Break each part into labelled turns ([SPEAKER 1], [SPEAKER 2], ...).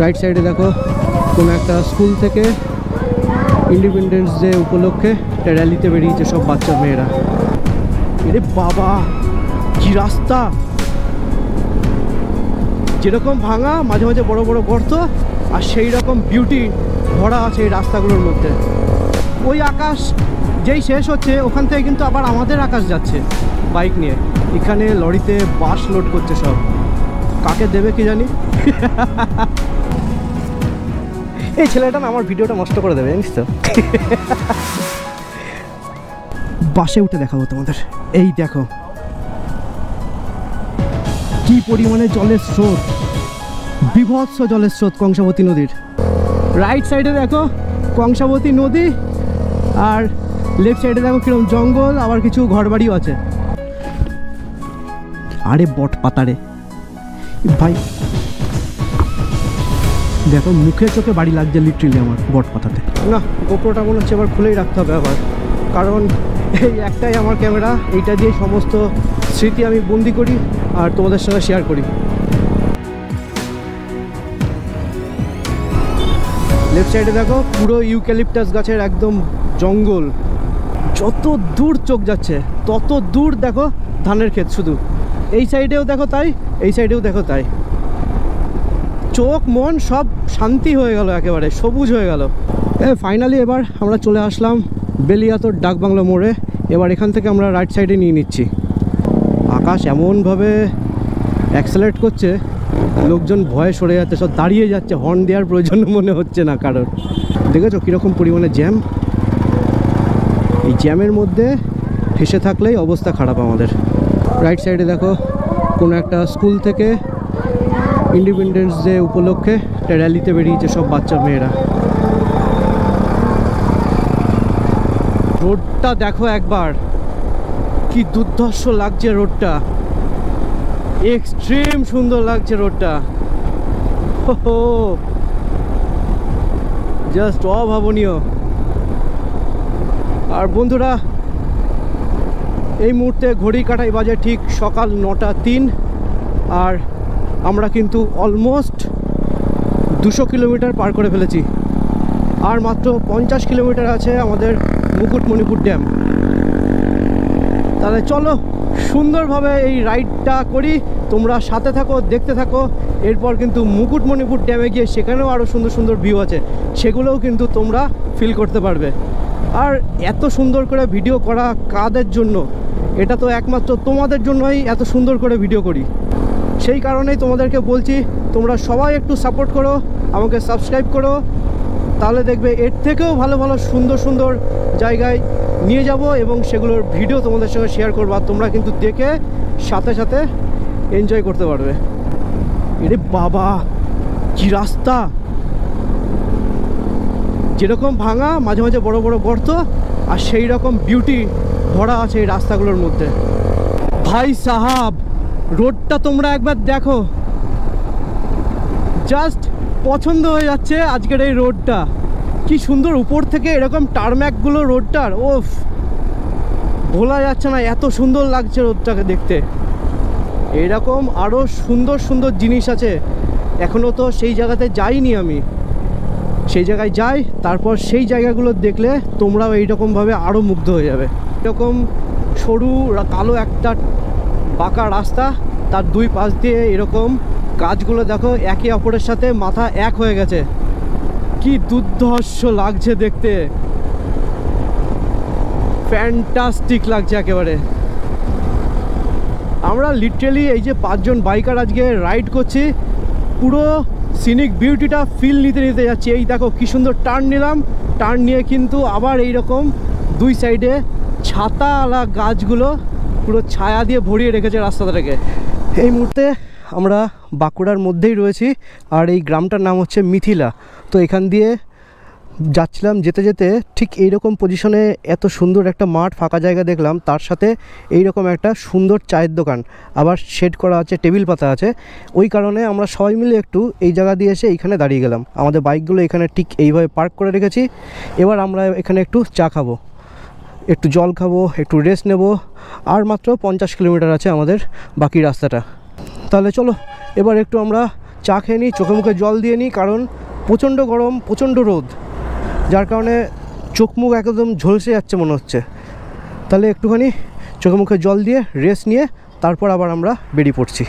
[SPEAKER 1] Right সাইডে দেখো কোনো একটা স্কুল থেকে ইন্ডিপেন্ডেন্স ডে উপলক্ষে একটা র্যালিতে বেরিয়েছে সব বাচ্চা মেয়েরা। আরে বাবা কি রাস্তা, যেরকম ভাঙা মাঝে মাঝে বড় বড় গর্ত, আর সেই রকম বিউটি ভরা আছে এই রাস্তাগুলোর মধ্যে। ওই আকাশ যেই শেষ হচ্ছে ওখান থেকে কিন্তু আবার আমাদের আকাশ যাচ্ছে বাইক নিয়ে। এখানে লরিতে বাস লোড করছে সব, কাকে দেবে কি জানি। এই ছেলেটা না আমার ভিডিওটা নষ্ট করে দেবে জানিস তো। বাসে উঠে দেখাবো তোমাদের। এই দেখো কি পরিমাণে জলের স্রোত, বিভৎস জলের স্রোত কংসাবতী নদীর। রাইট সাইডে দেখো কংসাবতী নদী, আর লেফট সাইডে দেখো কিরকম জঙ্গল, আবার কিছু ঘরবাড়িও আছে। আরে বট পাতারে ভাই, দেখো মুখে চোখে বাড়ি লাগছে লিটারেলি আমার বট পাতাতে। না গোপ্রোটা মনে হচ্ছে এবার খুলেই রাখতে হবে আবার, কারণ এই একটাই আমার ক্যামেরা, এইটা দিয়ে সমস্ত স্মৃতি আমি বন্দি করি আর তোমাদের সঙ্গে শেয়ার করি। লেফট সাইডে দেখো পুরো ইউক্যালিপটাস গাছের একদম জঙ্গল, যত দূর চোখ যাচ্ছে তত দূর দেখো ধানের ক্ষেত। শুধু এই সাইডেও দেখো তাই, এই সাইডেও দেখো তাই, চোখ মন সব শান্তি হয়ে গেল, একেবারে সবুজ হয়ে গেল। ফাইনালি এবার আমরা চলে আসলাম বেলিয়াতোর ডাকবাংলো মোড়ে। এবার এখান থেকে আমরা রাইট সাইডে নিয়ে নিচ্ছি। আকাশ এমনভাবে অ্যাক্সেলারেট করছে, লোকজন ভয়ে সরে যাচ্ছে, সব দাঁড়িয়ে যাচ্ছে, হর্ন দেওয়ার প্রয়োজন মনে হচ্ছে না কারোর। দেখেছো কীরকম পরিমাণে জ্যাম, এই জ্যামের মধ্যে ফেসে থাকলেই অবস্থা খারাপ আমাদের। রাইট সাইডে দেখো কোনো একটা স্কুল থেকে ইন্ডিপেন্ডেন্স ডে উপলক্ষে একটা র্যালিতে বেরিয়েছে সব বাচ্চা মেয়েরা। রোডটা দেখো একবার, কি দুর্ধর্ষ লাগছে রোডটা, এক্সট্রিম সুন্দর লাগছে রোডটা, জাস্ট অভাবনীয়। আর বন্ধুরা এই মুহূর্তে ঘড়ি কাটাই বাজে ঠিক সকাল 9:03, আর আমরা কিন্তু অলমোস্ট 200 কিলোমিটার পার করে ফেলেছি। আর মাত্র 50 কিলোমিটার আছে আমাদের মুকুটমণিপুর ড্যাম। তাহলে চলো সুন্দরভাবে এই রাইডটা করি, তোমরা সাথে থাকো, দেখতে থাকো। এরপর কিন্তু মুকুটমণিপুর ড্যামে গিয়ে সেখানেও আরও সুন্দর সুন্দর ভিউ আছে, সেগুলোও কিন্তু তোমরা ফিল করতে পারবে। আর এত সুন্দর করে ভিডিও করা কাদের জন্য? এটা তো একমাত্র তোমাদের জন্যই এত সুন্দর করে ভিডিও করি। সেই কারণেই তোমাদেরকে বলছি তোমরা সবাই একটু সাপোর্ট করো, আমাকে সাবস্ক্রাইব করো, তাহলে দেখবে এর থেকেও ভালো ভালো সুন্দর সুন্দর জায়গায় নিয়ে যাব এবং সেগুলোর ভিডিও তোমাদের সঙ্গে শেয়ার করবো। আর তোমরা কিন্তু দেখে সাথে সাথে এনজয় করতে পারবে। আরে বাবা কি রাস্তা, যেরকম ভাঙা মাঝে মাঝে বড় বড় গর্ত, আর সেই রকম বিউটি ভরা আছে এই রাস্তাগুলোর মধ্যে। ভাই সাহাব রোডটা তোমরা একবার দেখো, জাস্ট পছন্দ হয়ে যাচ্ছে আজকের এই রোডটা। কি সুন্দর উপর থেকে এরকম টারম্যাকগুলো রোডটার, ওফ ভোলা যাচ্ছে না, এত সুন্দর লাগছে রোডটাকে দেখতে। এরকম আরও সুন্দর সুন্দর জিনিস আছে, এখনও তো সেই জায়গাতে যাইনি আমি। সেই জায়গায় যাই, তারপর সেই জায়গাগুলো দেখলে তোমরাও এইরকমভাবে আরও মুগ্ধ হয়ে যাবে। এরকম সরু কালো একটা বাঁকা রাস্তা, তার দুই পাশ দিয়ে এরকম গাছগুলো দেখো একে অপরের সাথে মাথা এক হয়ে গেছে, কি দুর্ধর্ষ লাগছে দেখতে, ফ্যান্টাস্টিক লাগছে একেবারে। আমরা লিটারেলি এই যে 5 জন বাইকার আজকে রাইড করছি, পুরো সিনিক বিউটিটা ফিল নিতে নিতে যাচ্ছি। এই দেখো কি সুন্দর টার্ন নিলাম, টার্ন নিয়ে কিন্তু আবার এই রকম দুই সাইডে ছাতাওয়ালা গাছগুলো পুরো ছায়া দিয়ে ভরিয়ে রেখেছে রাস্তাটাকে। এই মুহূর্তে আমরা বাঁকুড়ার মধ্যেই রয়েছি, আর এই গ্রামটার নাম হচ্ছে মিথিলা। তো এখান দিয়ে যাচ্ছিলাম, যেতে যেতে ঠিক এইরকম পজিশনে এত সুন্দর একটা মাঠ, ফাঁকা জায়গা দেখলাম, তার সাথে এইরকম একটা সুন্দর চায়ের দোকান, আবার শেড করা আছে, টেবিল পাতা আছে। ওই কারণে আমরা সবাই মিলে একটু এই জায়গা দিয়ে এসে এইখানে দাঁড়িয়ে গেলাম। আমাদের বাইকগুলো এখানে ঠিক এইভাবে পার্ক করে রেখেছি। এবার আমরা এখানে একটু চা খাবো, একটু জল খাবো, একটু রেস্ট নেব। আর মাত্র 50 কিলোমিটার আছে আমাদের বাকি রাস্তাটা। তাহলে চলো এবার একটু আমরা চা খেয়ে নিই, চোখে মুখে জল দিয়ে নিই, কারণ প্রচণ্ড গরম, প্রচণ্ড রোদ, যার কারণে চোখ মুখ একদম ঝলসে যাচ্ছে মনে হচ্ছে। তাহলে একটুখানি চোখে মুখে জল দিয়ে রেস্ট নিয়ে তারপর আবার আমরা বেরিয়ে পড়ছি।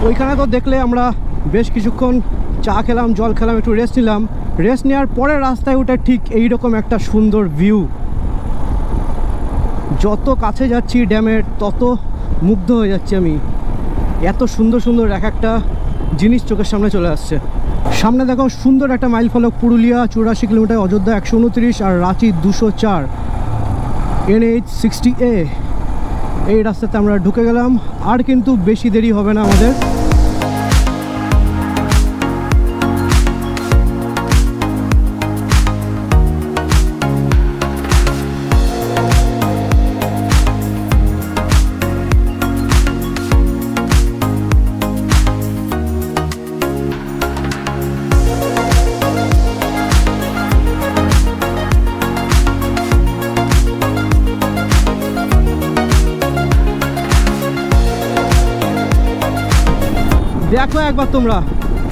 [SPEAKER 1] ওইখানে তো দেখলে আমরা বেশ কিছুক্ষণ চা খেলাম, জল খেলাম, একটু রেস্ট নিলাম। রেস্ট নেওয়ার পরে রাস্তায় ওটা ঠিক এইরকম একটা সুন্দর ভিউ। যত কাছে যাচ্ছি ড্যামের তত মুগ্ধ হয়ে যাচ্ছি আমি। এত সুন্দর সুন্দর এক একটা জিনিস চোখের সামনে চলে আসছে। সামনে দেখো সুন্দর একটা মাইল ফলক, পুরুলিয়া 84 কিলোমিটার, অযোধ্যা 129 আর রাঁচি 204, NH 60A। এই রাস্তাতে আমরা ঢুকে গেলাম, আর কিন্তু বেশি দেরি হবে না আমাদের। দেখো একবার তোমরা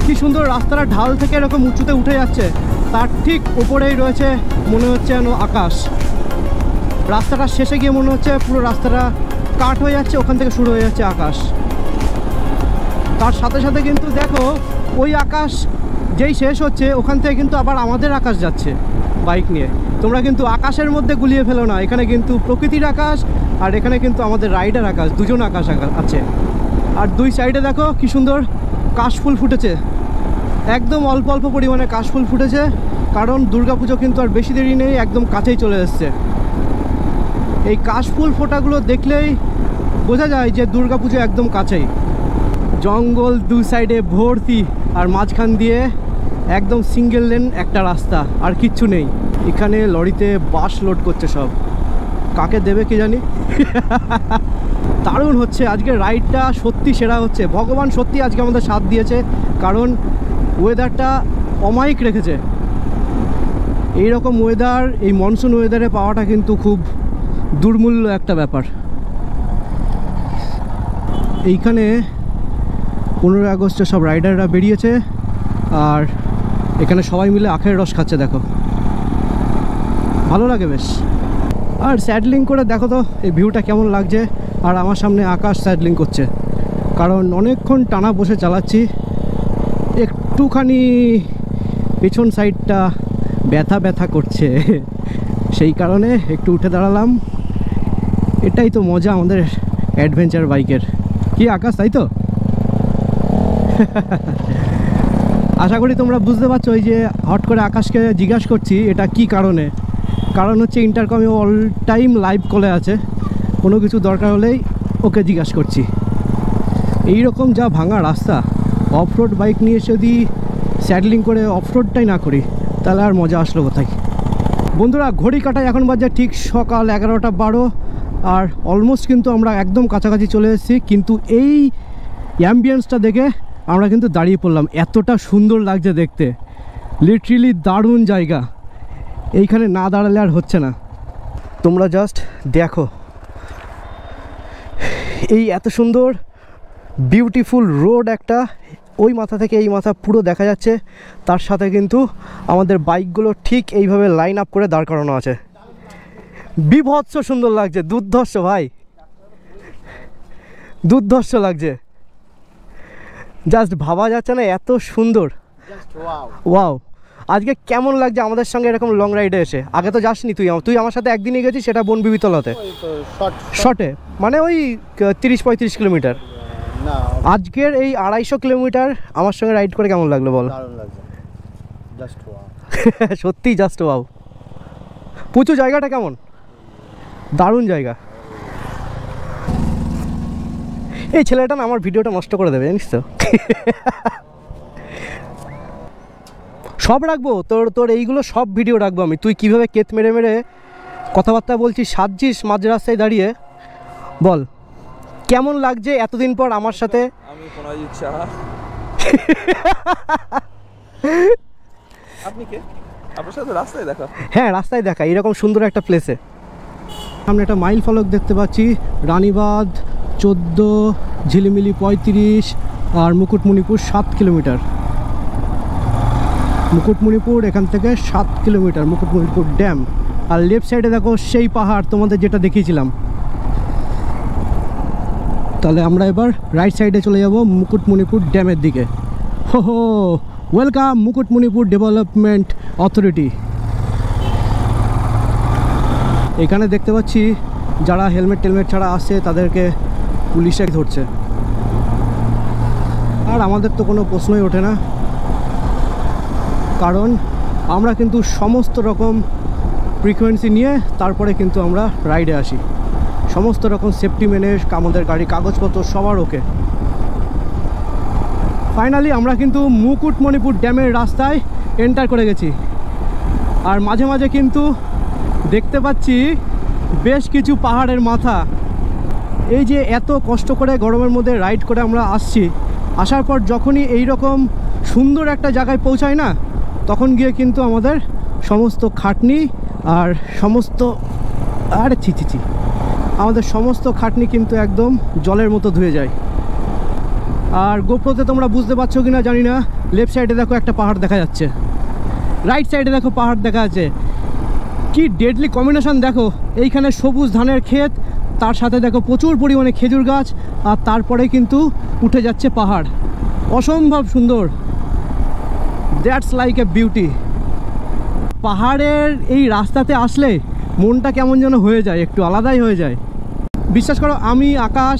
[SPEAKER 1] কি সুন্দর রাস্তাটা ঢাল থেকে এরকম উঁচুতে উঠে যাচ্ছে, তার ঠিক উপরেই রয়েছে মনে হচ্ছে যেন আকাশ। রাস্তাটা শেষে গিয়ে মনে হচ্ছে পুরো রাস্তাটা কাট হয়ে যাচ্ছে, ওখান থেকে শুরু হয়ে যাচ্ছে আকাশ। তার সাথে সাথে কিন্তু দেখো ওই আকাশ যেই শেষ হচ্ছে ওখান থেকে কিন্তু আবার আমাদের আকাশ যাচ্ছে বাইক নিয়ে। তোমরা কিন্তু আকাশের মধ্যে গুলিয়ে ফেলো না, এখানে কিন্তু প্রকৃতির আকাশ আর এখানে কিন্তু আমাদের রাইডার আকাশ, দুজন আকাশ আছে। আর দুই সাইডে দেখো কি সুন্দর কাশফুল ফুটেছে, একদম অল্প অল্প পরিমাণে কাশফুল ফুটেছে, কারণ দুর্গাপুজো কিন্তু আর বেশি দেরি নেই, একদম কাছেই চলে এসছে। এই কাশফুল ফোটাগুলো দেখলেই বোঝা যায় যে দুর্গাপুজো একদম কাছেই। জঙ্গল দু সাইডে ভর্তি, আর মাঝখান দিয়ে একদম সিঙ্গেল লেন একটা রাস্তা, আর কিচ্ছু নেই। এখানে লরিতে বাস লোড করছে সব, কাকে দেবে কি জানি। দারুণ হচ্ছে আজকের রাইডটা, সত্যি সেরা হচ্ছে। ভগবান সত্যি আজকে আমাদের সাথ দিয়েছে, কারণ ওয়েদারটা অমায়িক রেখেছে। এই রকম ওয়েদার, এই মনসুন ওয়েদারে পাওয়াটা কিন্তু খুব দুর্মূল্য একটা ব্যাপার। এইখানে 15 আগস্টে সব রাইডাররা বেরিয়েছে, আর এখানে সবাই মিলে আখের রস খাচ্ছে, দেখো ভালো লাগে বেশ। আর স্যাডলিং করে দেখো তো এই ভিউটা কেমন লাগছে। আর আমার সামনে আকাশ স্যাডলিং করছে, কারণ অনেকক্ষণ টানা বসে চালাচ্ছি, একটুখানি পেছন সাইডটা ব্যথা ব্যথা করছে, সেই কারণে একটু উঠে দাঁড়ালাম। এটাই তো মজা আমাদের অ্যাডভেঞ্চার বাইকের। কি আকাশ, তাই তো? আশা করি তোমরা বুঝতে পারছো ওই যে হট করে আকাশকে জিজ্ঞাসা করছি এটা কি কারণে। কারণ হচ্ছে ইন্টারকমে অল টাইম লাইভ কলে আছে, কোনো কিছু দরকার হলেই ওকে জিজ্ঞাসা করছি। এই রকম যা ভাঙা রাস্তা, অফরোড বাইক নিয়ে যদি স্যাডলিং করে অফরোডটাই না করি তাহলে আর মজা আসলো কোথায়। বন্ধুরা ঘড়ি কাটায় এখন বাজে ঠিক সকাল 11টা 12, আর অলমোস্ট কিন্তু আমরা একদম কাছাকাছি চলে এসেছি। কিন্তু এই অ্যাম্বিয়েন্সটা দেখে আমরা কিন্তু দাঁড়িয়ে পড়লাম, এতটা সুন্দর লাগছে দেখতে, লিটারেলি দারুণ জায়গা। এইখানে না দাঁড়ালে আর হচ্ছে না। তোমরা জাস্ট দেখো এই এত সুন্দর বিউটিফুল রোড একটা, ওই মাথা থেকে এই মাথা পুরো দেখা যাচ্ছে। তার সাথে কিন্তু আমাদের বাইকগুলো ঠিক এইভাবে লাইন আপ করে দাঁড় করানো আছে। বিভৎস সুন্দর লাগছে, দুর্ধর্ষ ভাই, দুর্ধর্ষ লাগছে। জাস্ট ভাবা যাচ্ছে না এত সুন্দর। ওয়াও, আজকে কেমন লাগছে আমাদের সঙ্গে এরকম লং রাইডে এসে? আগে তো যাসনি তুই আমার সাথে একদিনই গেছিস, সেটা বনবিবিতলাতে শর্টে, মানে ওই 30-35 কিলোমিটার। আজকের এই 250 কিলোমিটার আমার সঙ্গে রাইড করে কেমন লাগলো বল? সত্যি জাস্ট ওয়াও। পুচু জায়গাটা কেমন? দারুণ জায়গা। এই ছেলেটা না আমার ভিডিওটা নষ্ট করে দেবে জানিস তো। সব রাখবো তোর এইগুলো সব ভিডিও রাখবো আমি, তুই কিভাবে কেত মেরে মেরে কথাবার্তা বলছিস, সাজছিস মাঝ রাস্তায় দাঁড়িয়ে। বল কেমন লাগছে এতদিন পর আমার সাথে?
[SPEAKER 2] আমি প্রণজিৎ সাহা। আপনি কে? আপনার সাথে রাস্তায় দেখা?
[SPEAKER 1] হ্যাঁ রাস্তায় দেখা, এরকম সুন্দর একটা প্লেসে। সামনে একটা মাইল ফলক দেখতে পাচ্ছি, রানীবাঁধ 14, ঝিলিমিলি 35, আর মুকুটমণিপুর 7 কিলোমিটার। মুকুটমণিপুর এখান থেকে 7 কিলোমিটার, মুকুটমণিপুর ড্যাম। আর লেফট সাইডে দেখো সেই পাহাড় তোমাদের যেটা দেখিয়েছিলাম। তাহলে আমরা এবার রাইট সাইডে চলে যাব মুকুটমণিপুর ড্যামের দিকে। হো হো, ওয়েলকাম মুকুটমণিপুর ডেভেলপমেন্ট অথরিটি। এখানে দেখতে পাচ্ছি যারা হেলমেট টেলমেট ছাড়া আসছে তাদেরকে পুলিশে ধরছে। আর আমাদের তো কোনো প্রশ্নই ওঠে না, কারণ আমরা কিন্তু সমস্ত রকম ফ্রিকোয়েন্সি নিয়ে তারপরে কিন্তু আমরা রাইডে আসি। সমস্ত রকম সেফটি মেনে আমাদের গাড়ি কাগজপত্র সবার ওকে। ফাইনালি আমরা কিন্তু মুকুটমণিপুর ড্যামের রাস্তায় এন্টার করে গেছি। আর মাঝে মাঝে কিন্তু দেখতে পাচ্ছি বেশ কিছু পাহাড়ের মাথা। এই যে এত কষ্ট করে গরমের মধ্যে রাইড করে আমরা আসছি, আসার পর যখনই এই রকম সুন্দর একটা জায়গায় পৌঁছায় না, তখন গিয়ে কিন্তু আমাদের সমস্ত খাটনি আর সমস্ত আমাদের সমস্ত খাটনি কিন্তু একদম জলের মতো ধুয়ে যায়। আর গোপ্রোতে তোমরা বুঝতে পারছো কি না জানি না, লেফট সাইডে দেখো একটা পাহাড় দেখা যাচ্ছে, রাইট সাইডে দেখো পাহাড় দেখা যাচ্ছে। কি ডেডলি কম্বিনেশন দেখো, এইখানে সবুজ ধানের ক্ষেত, তার সাথে দেখো প্রচুর পরিমাণে খেজুর গাছ, আর তারপরে কিন্তু উঠে যাচ্ছে পাহাড়। অসম্ভব সুন্দর, দ্যাটস লাইক এ বিউটি। পাহাড়ের এই রাস্তাতে আসলে মনটা কেমন যেন হয়ে যায়, একটু আলাদাই হয়ে যায়। বিশ্বাস করো, আমি আকাশ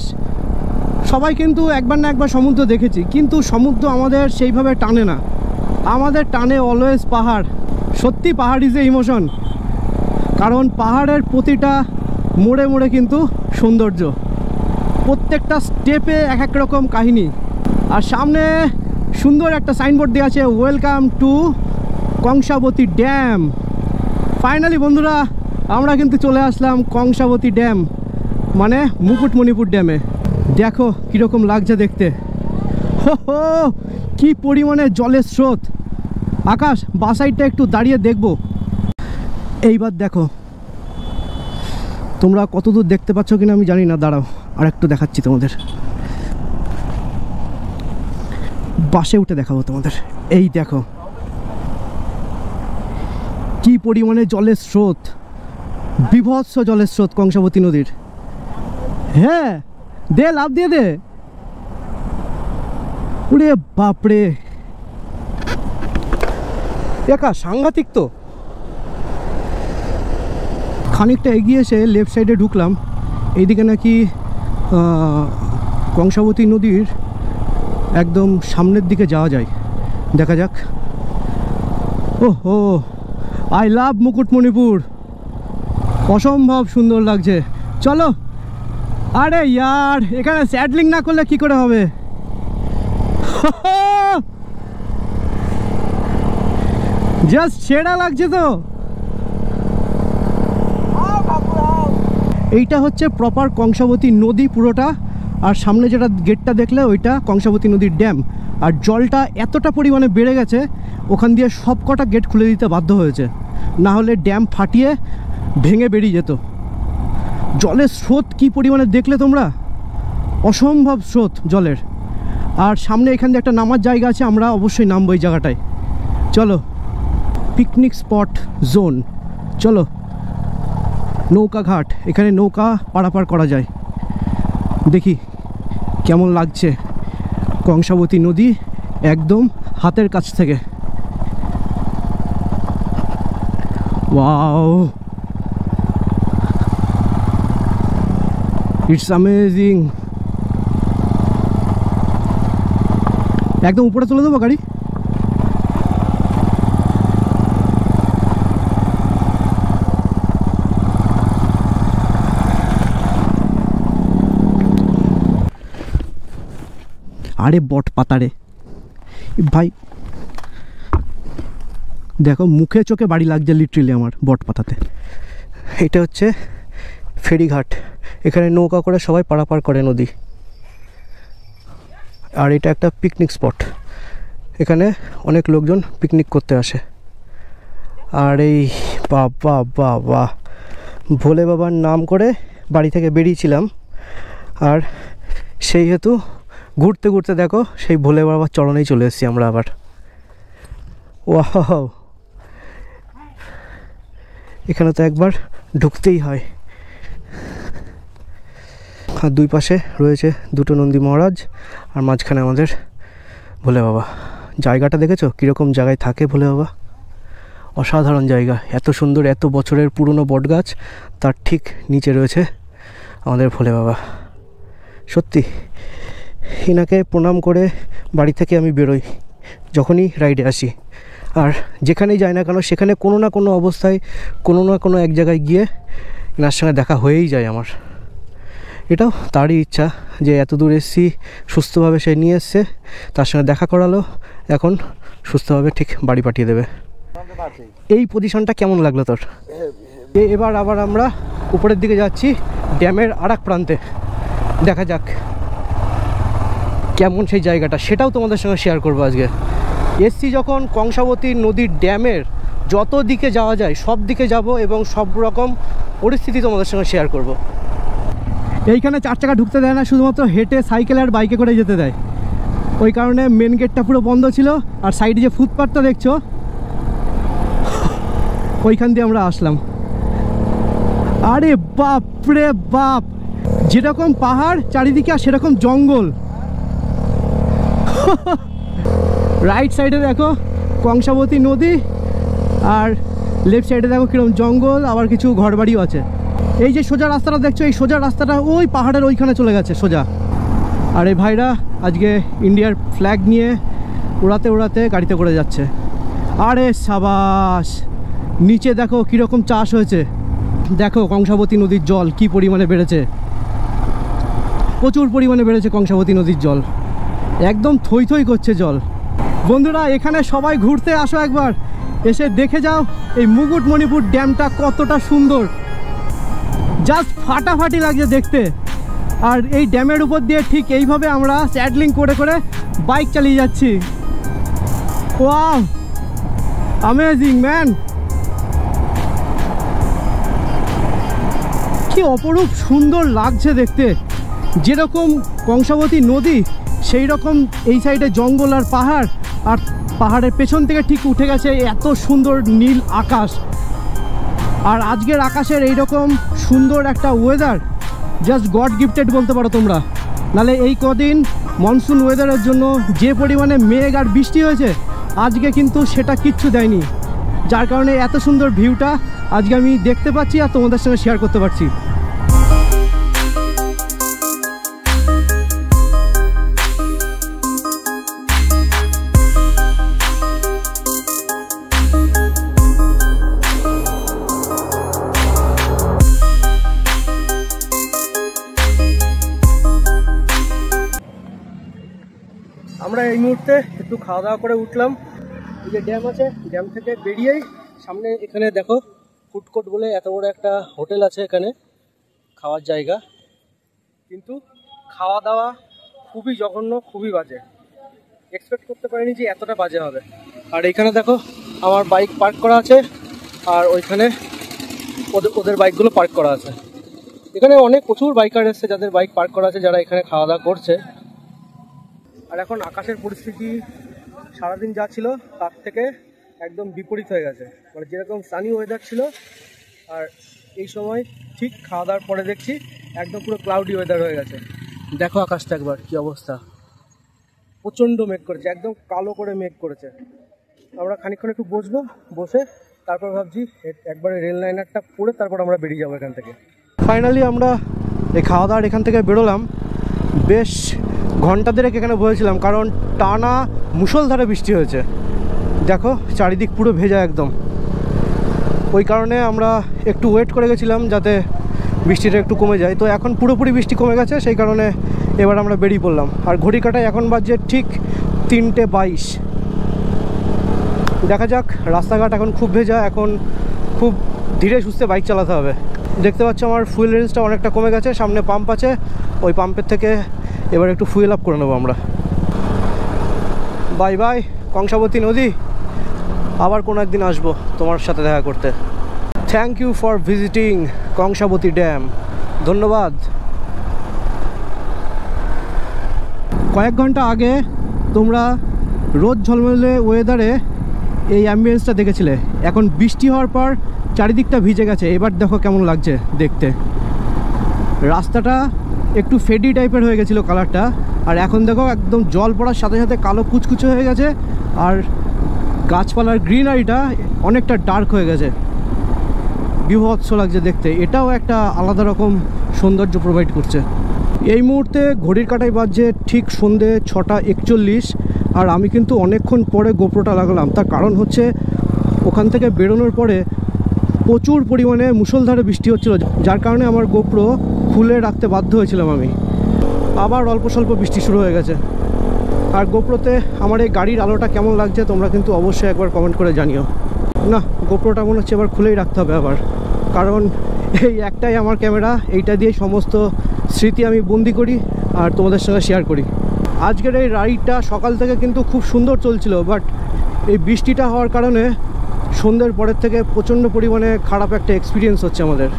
[SPEAKER 1] সবাই কিন্তু একবার না একবার সমুদ্র দেখেছি, কিন্তু সমুদ্র আমাদের সেইভাবে টানে না, আমাদের টানে অলওয়েজ পাহাড়। সত্যি পাহাড় ইজ এ ইমোশন, কারণ পাহাড়ের প্রতিটা মোড়ে মোড়ে কিন্তু সৌন্দর্য, প্রত্যেকটা স্টেপে এক এক রকম কাহিনী। আর সামনে সুন্দর একটা সাইনবোর্ড দেওয়া আছে, welcome to Kangsabati dam. Finally বন্ধুরা, আমরা কিন্তু চলে আসলাম কংসাবতী ড্যাম, মানে মুকুটমণিপুর ড্যামে। দেখো কীরকম লাগছে দেখতে, হো হো কী পরিমাণে জলের স্রোত। আকাশ বাসাইডটা একটু দাঁড়িয়ে দেখবো। এইবার দেখো, তোমরা কতদূর দেখতে পাচ্ছ কিনা আমি জানি না, দাঁড়াও আর একটু দেখাচ্ছি তোমাদের, বাসে উঠে দেখাবো তোমাদের। এই দেখো কি পরিমাণে জলের স্রোত, বিভৎস জলের স্রোত কংসাবতী নদীর। হ্যাঁ দে, লাভ দিয়ে দে। ওরে বাপরে, একা সাংঘাতিক তো। খানিকটা এগিয়ে এসে লেফট সাইডে ঢুকলাম, এইদিকে নাকি কংসাবতী নদীর একদম সামনের দিকে যাওয়া যায়, দেখা যাক। ওহো, আই লাভ মুকুটমণিপুর, অসম্ভব সুন্দর লাগছে। চলো। আরে ইয়ার, এখানে স্যাডলিং না করলে কি করে হবে। জাস্ট সেরা লাগছে তো। এইটা হচ্ছে প্রপার কংসাবতী নদী পুরোটা, আর সামনে যেটা গেটটা দেখলে ওইটা কংসাবতী নদীর ড্যাম। আর জলটা এতটা পরিমাণে বেড়ে গেছে, ওখান দিয়ে সব কটা গেট খুলে দিতে বাধ্য হয়েছে, না হলে ড্যাম ফাটিয়ে ভেঙে বেরিয়ে যেত। জলের স্রোত কি পরিমাণে দেখলে তোমরা, অসম্ভব স্রোত জলের। আর সামনে এখান দিয়ে একটা নামার জায়গা আছে, আমরা অবশ্যই নামবো এই জায়গাটায়। চলো, পিকনিক স্পট জোন। চলো, নৌকা ঘাট, এখানে নৌকা পারাপার করা যায়। দেখি কেমন লাগছে কংসাবতী নদী একদম হাতের কাছ থেকে। Wow, it's amazing. একদম উপরে তুলে দেবো গাড়ি। আরে বট পাতারে ভাই, দেখো মুখে চোখে বাড়ি লাগছে লিটারেলি আমার বট পাতাতে। এটা হচ্ছে ফেরিঘাট, এখানে নৌকা করে সবাই পারাপার করে নদী। আর এটা একটা পিকনিক স্পট, এখানে অনেক লোকজন পিকনিক করতে আসে। আর এই বাবা বাবা, ভোলে বাবার নাম করে বাড়ি থেকে বেরিয়েছিলাম, আর সেই হেতু ঘুরতে ঘুরতে দেখো সেই ভোলে বাবার চরণেই চলে এসেছি আমরা আবার। ওয়াও, এখানে তো একবার ঢুকতেই হয়। আর দুই পাশে রয়েছে দুটো নন্দী মহারাজ, আর মাঝখানে আমাদের ভোলে বাবা। জায়গাটা দেখেছো কীরকম জায়গায় থাকে ভোলে বাবা? অসাধারণ জায়গা, এত সুন্দর, এত বছরের পুরনো বটগাছ, তার ঠিক নিচে রয়েছে আমাদের ভোলে বাবা। সত্যি এনাকে প্রণাম করে বাড়ি থেকে আমি বেরোই যখনই রাইডে আসি, আর যেখানেই যাই না কেন সেখানে কোনো না কোনো অবস্থায় কোনো না কোনো এক জায়গায় গিয়ে এনার সঙ্গে দেখা হয়েই যায় আমার। এটাও তারই ইচ্ছা যে এত দূর এসেছি, সুস্থভাবে সে নিয়ে এসছে, তার সঙ্গে দেখা করালো, এখন সুস্থভাবে ঠিক বাড়ি পাঠিয়ে দেবে। এই পজিশনটা কেমন লাগলো তোর? এবার আবার আমরা উপরের দিকে যাচ্ছি, ড্যামের আর এক প্রান্তে। দেখা যাক কেমন সেই জায়গাটা, সেটাও তোমাদের সঙ্গে শেয়ার করবো আজকে। এসছি যখন কংসাবতী নদীর ড্যামের যত দিকে যাওয়া যায় সব দিকে যাব এবং সব রকম পরিস্থিতি তোমাদের সঙ্গে শেয়ার করব। এইখানে 4 চাকা ঢুকতে দেয় না, শুধুমাত্র হেঁটে, সাইকেল আর বাইকে করে যেতে দেয়। ওই কারণে মেন গেটটা পুরো বন্ধ ছিল, আর সাইডে যে ফুটপাথটা দেখছো ওইখান দিয়ে আমরা আসলাম। আরে বাপ রে বাপ, যেরকম পাহাড় চারিদিকে আর সেরকম জঙ্গল। রাইট সাইডে দেখো কংসাবতী নদী, আর লেফট সাইডে দেখো কিরকম জঙ্গল, আবার কিছু ঘরবাড়িও আছে। এই যে সোজা রাস্তাটা দেখছো, এই সোজা রাস্তাটা ওই পাহাড়ের ওইখানে চলে গেছে সোজা। আর এই ভাইরা আজকে ইন্ডিয়ার ফ্ল্যাগ নিয়ে উড়াতে উড়াতে গাড়িতে করে যাচ্ছে। আরে সাবাস, নিচে দেখো কীরকম চাষ হয়েছে, দেখো কংসাবতী নদীর জল কি পরিমাণে বেড়েছে, প্রচুর পরিমাণে বেড়েছে কংসাবতী নদীর জল, একদম থই থই করছে জল। বন্ধুরা এখানে সবাই ঘুরতে আসো একবার, এসে দেখে যাও এই মুকুটমণিপুর ড্যামটা কতটা সুন্দর, জাস্ট ফাটাফাটি লাগছে দেখতে। আর এই ড্যামের উপর দিয়ে ঠিক এইভাবে আমরা স্যাডলিং করে করে বাইক চালিয়ে যাচ্ছি। ওয়াও, অ্যামেজিং ম্যান, কি অপরূপ সুন্দর লাগছে দেখতে। যেরকম কংসাবতী নদী সেই রকম এই সাইডে জঙ্গল আর পাহাড়, আর পাহাড়ের পেছন থেকে ঠিক উঠে গেছে এত সুন্দর নীল আকাশ। আর আজকের আকাশের এইরকম সুন্দর একটা ওয়েদার জাস্ট গড গিফটেড বলতে পারো তোমরা। নাহলে এই কদিন মনসুন ওয়েদারের জন্য যে পরিমাণে মেঘ আর বৃষ্টি হয়েছে, আজকে কিন্তু সেটা কিচ্ছু দেয়নি, যার কারণে এত সুন্দর ভিউটা আজকে আমি দেখতে পাচ্ছি আর তোমাদের সঙ্গে শেয়ার করতে পারছি। আমরা এই মুহূর্তে একটু খাওয়া দাওয়া করে উঠলাম। এই যে ড্যাম আছে, ড্যাম থেকে বেরিয়েই সামনে এখানে দেখো ফুড কোর্ট বলে এত বড় একটা হোটেল আছে, এখানে খাওয়ার জায়গা, কিন্তু খাওয়া দাওয়া খুবই জঘন্য, খুবই বাজে। এক্সপেক্ট করতে পারিনি যে এতটা বাজে হবে। আর এখানে দেখো আমার বাইক পার্ক করা আছে, আর ওইখানে ওদের বাইকগুলো পার্ক করা আছে। এখানে অনেক প্রচুর বাইকার এসছে যাদের বাইক পার্ক করা আছে, যারা এখানে খাওয়া দাওয়া করছে। আর এখন আকাশের পরিস্থিতি সারাদিন যা ছিল তার থেকে একদম বিপরীত হয়ে গেছে। মানে যেরকম সানি ওয়েদার ছিল, আর এই সময় ঠিক খাওয়া দাওয়ার পরে দেখছি একদম পুরো ক্লাউডি ওয়েদার হয়ে গেছে। দেখো আকাশটা একবার কি অবস্থা, প্রচণ্ড মেঘ করেছে, একদম কালো করে মেঘ করেছে। আমরা খানিকক্ষণ একটু বসবো, বসে তারপর ভাবছি একবারে রেল লাইনারটা পরে তারপর আমরা বেরিয়ে যাবো এখান থেকে। ফাইনালি আমরা এই খাওয়া দাওয়ার এখান থেকে বেরোলাম। বেশ ঘন্টা দেড়েক এখানে বসেছিলাম, কারণ টানা মুষলধারে বৃষ্টি হয়েছে। দেখো চারিদিক পুরো ভেজা একদম। ওই কারণে আমরা একটু ওয়েট করে গেছিলাম যাতে বৃষ্টিটা একটু কমে যায়। তো এখন পুরোপুরি বৃষ্টি কমে গেছে, সেই কারণে এবার আমরা বেরিয়ে পড়লাম। আর ঘড়ি কাটায় এখন বাজে ঠিক 3:22। দেখা যাক, রাস্তাঘাট এখন খুব ভেজা, এখন খুব ধীরে সুস্থে বাইক চালাতে হবে। দেখতে পাচ্ছ আমার ফুয়েল রেঞ্জটা অনেকটা কমে গেছে, সামনে পাম্প আছে, ওই পাম্পের থেকে এবার একটু ফুয়েল আপ করে নেবো আমরা। বাই বাই কংসাবতী নদী, আবার কোনো একদিন আসবো তোমার সাথে দেখা করতে। Thank you for visiting Kangsabati dam, ধন্যবাদ। কয়েক ঘন্টা আগে তোমরা রোদ ঝলমলে ওয়েদারে এই অ্যাম্বিয়েন্সটা দেখেছিলে, এখন বৃষ্টি হওয়ার পর চারিদিকটা ভিজে গেছে। এবার দেখো কেমন লাগছে দেখতে। রাস্তাটা একটু ফেডি টাইপের হয়ে গেছিলো কালারটা, আর এখন দেখো একদম জল পড়ার সাথে সাথে কালো কুচকুচে হয়ে গেছে, আর গাছপালার গ্রিনারিটা অনেকটা ডার্ক হয়ে গেছে। বিভৎস লাগছে দেখতে। এটাও একটা আলাদা রকম সৌন্দর্য প্রোভাইড করছে। এই মুহূর্তে ঘড়ির কাঁটায় বাজছে ঠিক সন্ধে 6:41, আর আমি কিন্তু অনেকক্ষণ পরে গোপ্রোটা লাগালাম। তার কারণ হচ্ছে ওখান থেকে বেরোনোর পরে প্রচুর পরিমাণে মুষলধারে বৃষ্টি হচ্ছিল, যার কারণে আমার গোপ্রো খুলে রাখতে বাধ্য হয়েছিলাম আমি। আবার অল্প স্বল্প বৃষ্টি শুরু হয়ে গেছে। আর গোপ্রোতে আমার এই গাড়ির আলোটা কেমন লাগছে তোমরা কিন্তু অবশ্যই একবার কমেন্ট করে জানিও। না, গোপ্রোটা মনে হচ্ছে এবার খুলেই রাখতে হবে আবার, কারণ এই একটাই আমার ক্যামেরা, এইটা দিয়ে সমস্ত স্মৃতি আমি বন্দি করি আর তোমাদের সঙ্গে শেয়ার করি। আজকের এই রাইডটা সকাল থেকে কিন্তু খুব সুন্দর চলছিল, বাট এই বৃষ্টিটা হওয়ার কারণে সন্ধ্যের পরের থেকে প্রচণ্ড পরিমাণে খারাপ একটা এক্সপিরিয়েন্স হচ্ছে আমাদের।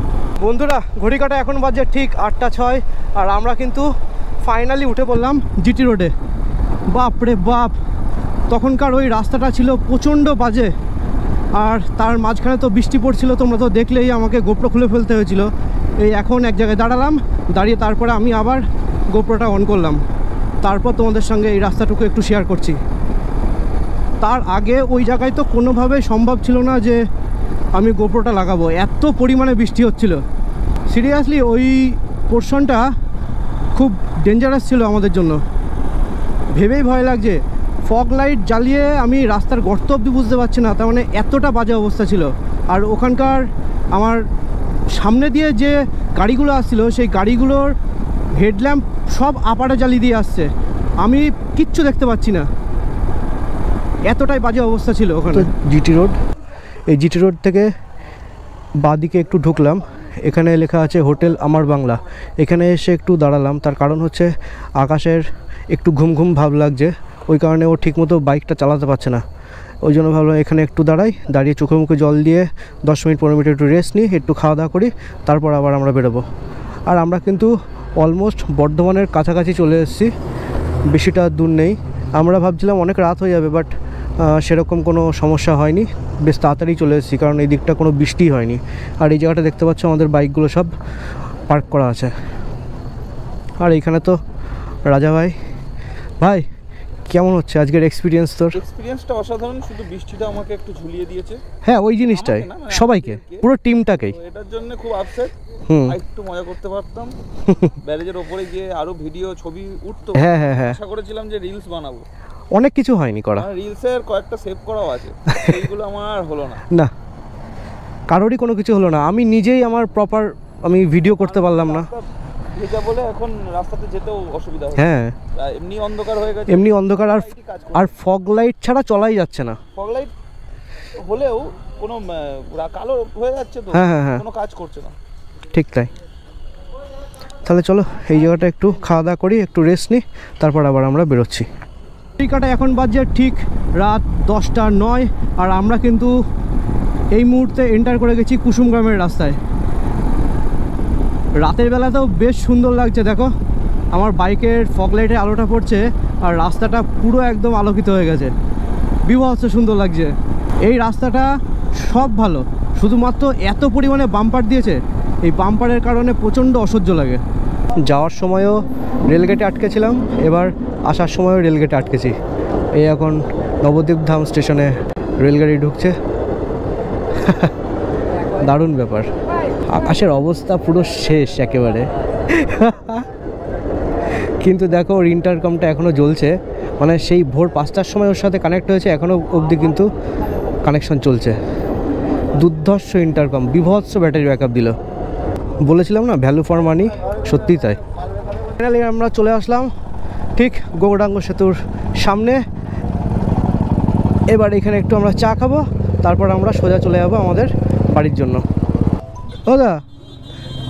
[SPEAKER 1] বন্ধুরা, ঘড়ি কাটা এখন বাজে ঠিক 8:06, আর আমরা কিন্তু ফাইনালি উঠে পড়লাম জিটি রোডে। বাপ রে বাপ, তখনকার ওই রাস্তাটা ছিল প্রচণ্ড বাজে, আর তার মাঝখানে তো বৃষ্টি পড়ছিল, তোমরা তো দেখলেই আমাকে গোপ্রো খুলে ফেলতে হয়েছিল। এই এখন এক জায়গায় দাঁড়ালাম, দাঁড়িয়ে তারপরে আমি আবার গোপ্রোটা অন করলাম, তারপর তোমাদের সঙ্গে এই রাস্তাটুকু একটু শেয়ার করছি। তার আগে ওই জায়গায় তো কোনোভাবেই সম্ভব ছিল না যে আমি গোপ্রোটা লাগাবো, এত পরিমাণে বৃষ্টি হচ্ছিল। সিরিয়াসলি ওই পোর্শনটা খুব ডেঞ্জারাস ছিল আমাদের জন্য, ভেবেই ভয় লাগছে। ফগ লাইট জ্বালিয়ে আমি রাস্তার গর্ত অবধি বুঝতে পারছি না, তার মানে এতটা বাজে অবস্থা ছিল। আর ওখানকার আমার সামনে দিয়ে যে গাড়িগুলো আসছিল, সেই গাড়িগুলোর হেডল্যাম্প সব আপারে জ্বালিয়ে দিয়ে আসছে, আমি কিচ্ছু দেখতে পাচ্ছি না, এতটাই বাজে অবস্থা ছিল ওখানে। জিটি রোড, এই জিটি রোড থেকে বাঁদিকে একটু ঢুকলাম, এখানে লেখা আছে হোটেল আমার বাংলা। এখানে এসে একটু দাঁড়ালাম, তার কারণ হচ্ছে আকাশের একটু ঘুম ঘুম ভাব লাগছে, ওই কারণে ও ঠিকমতো বাইকটা চালাতে পারছে না। ওই জন্য ভাবলাম এখানে একটু দাঁড়াই, দাঁড়িয়ে চোখে মুখে জল দিয়ে 10 মিনিট 15 মিনিট একটু রেস্ট নিই, একটু খাওয়া দাওয়া করি, তারপর আবার আমরা বেরোবো। আর আমরা কিন্তু অলমোস্ট বর্ধমানের কাছাকাছি চলে এসেছি, বেশিটা দূর নেই। আমরা ভাবছিলাম অনেক রাত হয়ে যাবে, বাট সেরকম কোনো সমস্যা হয়নি, বেশ তাড়াতাড়ি চলে এসেছি, কারণ এই দিকটা কোনো বৃষ্টি হয়নি। আর এই জায়গাটা দেখতে পাচ্ছ আমাদের বাইকগুলো সব পার্ক করা আছে। আর এইখানে তো রাজা ভাই, ভাই কেমন হচ্ছে আজকের এক্সপিরিয়েন্স তোর?
[SPEAKER 2] এক্সপিরিয়েন্সটা অসাধারণ, শুধু বৃষ্টিটা আমাকে একটু ঝুলিয়ে দিয়েছে।
[SPEAKER 1] হ্যাঁ, ওই জিনিসটাই সবাইকে, পুরো টিমটাকেই।
[SPEAKER 2] এটার জন্য খুব আপসেট, একটু মজা করতে পারতাম। ব্যারেজের ওপরে গিয়ে আরো ভিডিও ছবি উঠতো।
[SPEAKER 1] হ্যাঁ হ্যাঁ হ্যাঁ,
[SPEAKER 2] আশা করেছিলাম যে রিলস বানাবো,
[SPEAKER 1] অনেক কিছু হয়নি করা।
[SPEAKER 2] রিলসের কয়েকটা সেভ করাও আছে, সেইগুলো আমার হলো না।
[SPEAKER 1] না, কারোরই কোনো কিছু হলো না, আমি নিজেই আমার প্রপার আমি ভিডিও করতে পারলাম না।
[SPEAKER 2] এটা বলে এখন রাস্তাতে যেতেও অসুবিধা হচ্ছে।
[SPEAKER 1] হ্যাঁ,
[SPEAKER 2] এমনি অন্ধকার হয়ে গেছে,
[SPEAKER 1] এমনি অন্ধকার, আর ফগ লাইট ছাড়া চলাই যাচ্ছে না।
[SPEAKER 2] ফগ লাইট হলেও কোনো কালো হয়ে যাচ্ছে তো,
[SPEAKER 1] হ্যাঁ হ্যাঁ হ্যাঁ,
[SPEAKER 2] কোনো কাজ করছে না।
[SPEAKER 1] ঠিক তাই। তাহলে চলো এই জায়গাটা একটু খাওয়া দাওয়া করি, একটু রেস্ট নিই, তারপর আবার আমরা বেরোচ্ছি। টিকাটা এখন বাজে ঠিক রাত 10:09, আর আমরা কিন্তু এই মুহূর্তে এন্টার করে গেছি কুসুমগ্রামের রাস্তায়। রাতের বেলাতেও বেশ সুন্দর লাগছে, দেখো আমার বাইকের ফগ লাইটের আলোটা পড়ছে, আর রাস্তাটা পুরো একদম আলোকিত হয়ে গেছে, বিভৎস সুন্দর লাগছে। এই রাস্তাটা সব ভালো, শুধুমাত্র এত পরিমাণে বাম্পার দিয়েছে, এই বাম্পারের কারণে প্রচণ্ড অসহ্য লাগে। যাওয়ার সময়ও রেলগেটে আটকেছিলাম, এবার আসার সময়ও রেলগেটে আটকেছি। এই এখন নবদ্বীপ ধাম স্টেশনে রেলগাড়ি ঢুকছে, দারুণ ব্যাপার। আকাশের অবস্থা পুরো শেষ একেবারে, কিন্তু দেখো ওর ইন্টারকমটা এখনও জ্বলছে, মানে সেই ভোর 5টার সময় ওর সাথে কানেক্ট হয়েছে, এখনও অবধি কিন্তু কানেকশন চলছে। দুর্ধর্ষ ইন্টারকম, বিভৎস ব্যাটারি ব্যাকআপ দিল। বলেছিলাম না, ভ্যালু ফর মানি, সত্যিই তাই। ফাইনালি আমরা চলে আসলাম ঠিক গৌরাঙ্গ সেতুর সামনে। এবার এখানে একটু আমরা চা খাবো, তারপর আমরা সোজা চলে যাবো আমাদের বাড়ির জন্য। ও দা,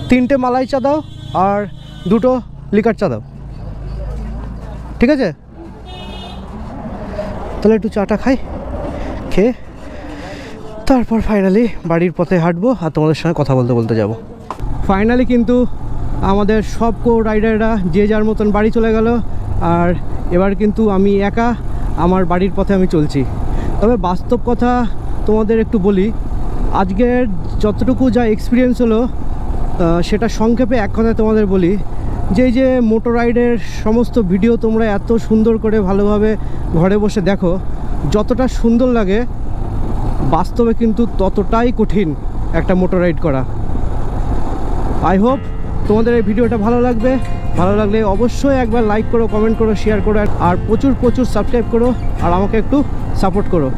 [SPEAKER 1] 3টে মালাই চা দাও আর 2টো লিকার চা দাও, ঠিক আছে? তাহলে একটু চাটা খাই, খেয়ে তারপর ফাইনালি বাড়ির পথে হাঁটবো আর তোমাদের সঙ্গে কথা বলতে বলতে যাব। ফাইনালি কিন্তু আমাদের সব রাইডাররা যে যার মতন বাড়ি চলে গেল, আর এবার কিন্তু আমি একা আমার বাড়ির পথে আমি চলছি। তবে বাস্তব কথা তোমাদের একটু বলি, আজকের যতটুকু যা এক্সপিরিয়েন্স হলো সেটা সংক্ষেপে এক কথায় তোমাদের বলি, যে এই যে মোটর রাইডের সমস্ত ভিডিও তোমরা এত সুন্দর করে ভালোভাবে ঘরে বসে দেখো, যতটা সুন্দর লাগে বাস্তবে কিন্তু ততটাই কঠিন একটা মোটর রাইড করা। আই হোপ তোমাদের এই ভিডিওটা ভালো লাগবে। ভালো লাগলে অবশ্যই একবার লাইক করো, কমেন্ট করো, শেয়ার করো, আর প্রচুর সাবস্ক্রাইব করো, আর আমাকে একটু সাপোর্ট করো।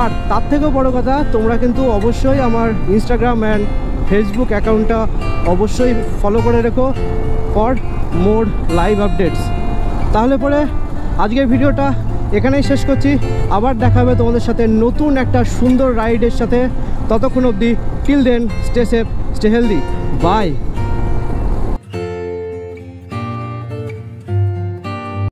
[SPEAKER 1] আর তার থেকেও বড় কথা, তোমরা কিন্তু অবশ্যই আমার ইনস্টাগ্রাম অ্যান্ড ফেসবুক অ্যাকাউন্টটা অবশ্যই ফলো করে রেখো ফর মোর লাইভ আপডেটস। তাহলে পরে আজকের ভিডিওটা এখানেই শেষ করছি। আবার দেখা হবে তোমাদের সাথে নতুন একটা সুন্দর রাইডের সাথে। ততক্ষণ অবধি till then stay safe, stay healthy, by.